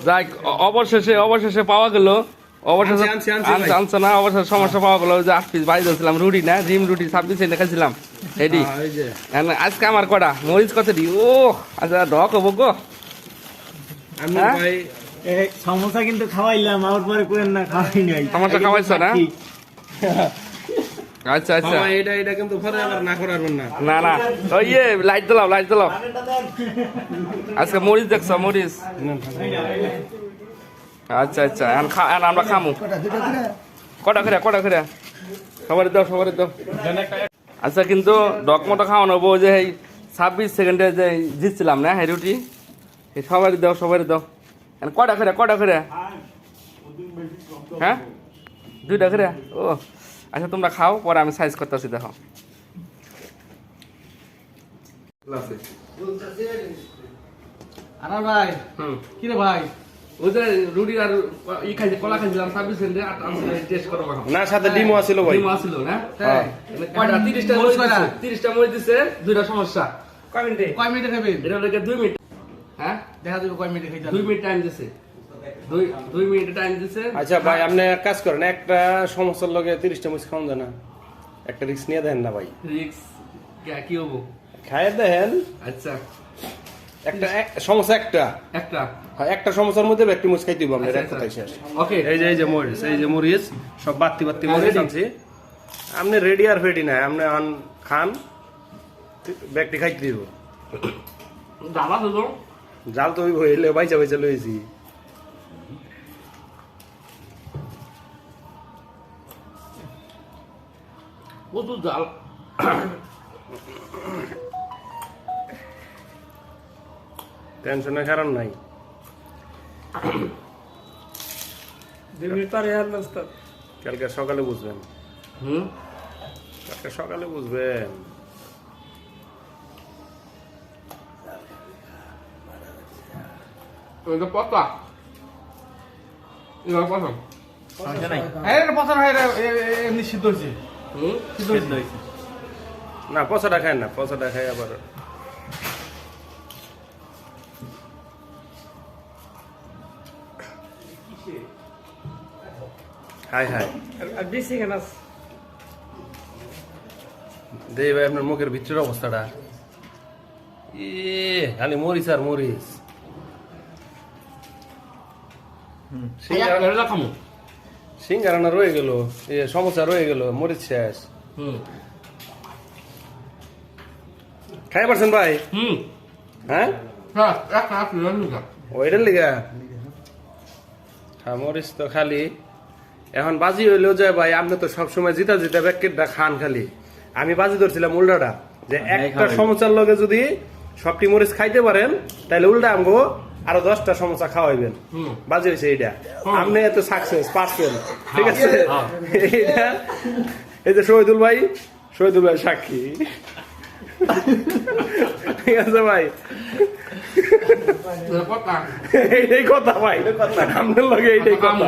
যাই অবশেষে পাওয়া গেল। অবশেষে আনছে না, অবশেষে সমস্যা পাওয়া গেল। যে 8 পিস বাড়ি দিয়েছিলাম রুটি না, জিম রুটি 26 এনে খাইছিলাম এডি। আজকে আমার কটা মরিচ কত দি? ও আচ্ছা ঢক হবো গো। সমস্যা কিন্তু খাওয়াইলাম, আমার পরে করেন না খাওয়াই নাই। সমস্যা খাওয়াইছ না? আচ্ছা আচ্ছা, এটা কিন্তু পরে আবার না করাবেন না। না না ওই লাইট দিলাও আজকে মরিচ দেখছ মরিচ। আচ্ছা আচ্ছা, আমরা খামু কটা করে সবারই দাও। আচ্ছা কিন্তু ডক মতো খাওয়ানো হবো যে 26 সেকেন্ডে যে জিতছিলাম না হ্যাঁ রুটি, সবারই দাও কটা করে হ্যাঁ 2টা করে। ও আচ্ছা তোমরা খাও, পরে আমি সাইজ করতেছি। দেখো আনার ভাই কি রে ভাই, ওই যে রুটি আর ই খাইছি, কলা খাইছিলাম 26 সেকেন্ডে টেস্ট করবো না সাথে ডিমও আছিল ভাই। ডিমও আছিল না? কয়টা 30টা মরিচ দিছে, 2টা সমস্যা। কয় মিনিটে খাবেন? এটা লাগে 2 মিনিট। হ্যাঁ দেখা যাবে কয় মিনিটে খাইতে। 2 মিনিট টাইম দিছে, 2 মিনিট টাইম দিছে। আচ্ছা ভাই আপনি এক কাজ করেন, একটা সমস্যার লগে 30টা মরিচ খাওয়ান যায় না? একটা রিস্ক নিয়ে দেন না ভাই। রিক্স কি হবো? খাইয়ে দেন। আচ্ছা একটা সমস্যা একটা হ্যাঁ, একটা সমস্যার মধ্যে একটি মরিচ খাইতে হবে আপনার। এক কথাই শেষ। ওকে এই যে মরিচ সব বাত্তি মরিচ আনছি। আপনি রেডি আর ফেডি না, আপনি খান ব্যক্তি খাইতে দিব। জাল তো হইলে বাইচা লইছি। প্রচুর জাল। টেনশনের কারণ নাই। 2 মিনিট পরে আর নাস্তা। কালকে সকালে বুঝবেন। কালকে সকালে বুঝবেন। এটা পচা এমনি সিদ্ধ হয়েছে। না পচাটা খায় না, পচাটা খায় আবার। হাই দেই ভাই আপনার মুখের ভিতরের অবস্থাটা। খালি মরিচ আর মরিচ। সিঙ্গারানা রয়ে গেল, সমস্যা রয়ে গেল, মরিচ শেষ। খাই পারছেন ভাই? হ্যাঁ ওইটার লিগা মরিচ তো খালি এখন বাজি হইলেও যায় ভাই। আপনি তো সবসময় জিতা প্যাকেটটা খান খালি। আমি বাজি ধরছিলাম উল্টাটা, যে একটা সমস্যার লগে যদি সবটি মরিচ খাইতে পারেন তাহলে উল্টা আমগো আরো 10টা সমস্যা খাওয়াইবেন। বাজি হয়েছে এইটা, আপনি এত সাকসেস পাচ্ছেন। ঠিক আছে, এইটা এই যে শহীদুল ভাই সাক্ষী। ঠিক আছে ভাই, এইটাই কথা ভাই, আপনার লগে এইটাই কথা।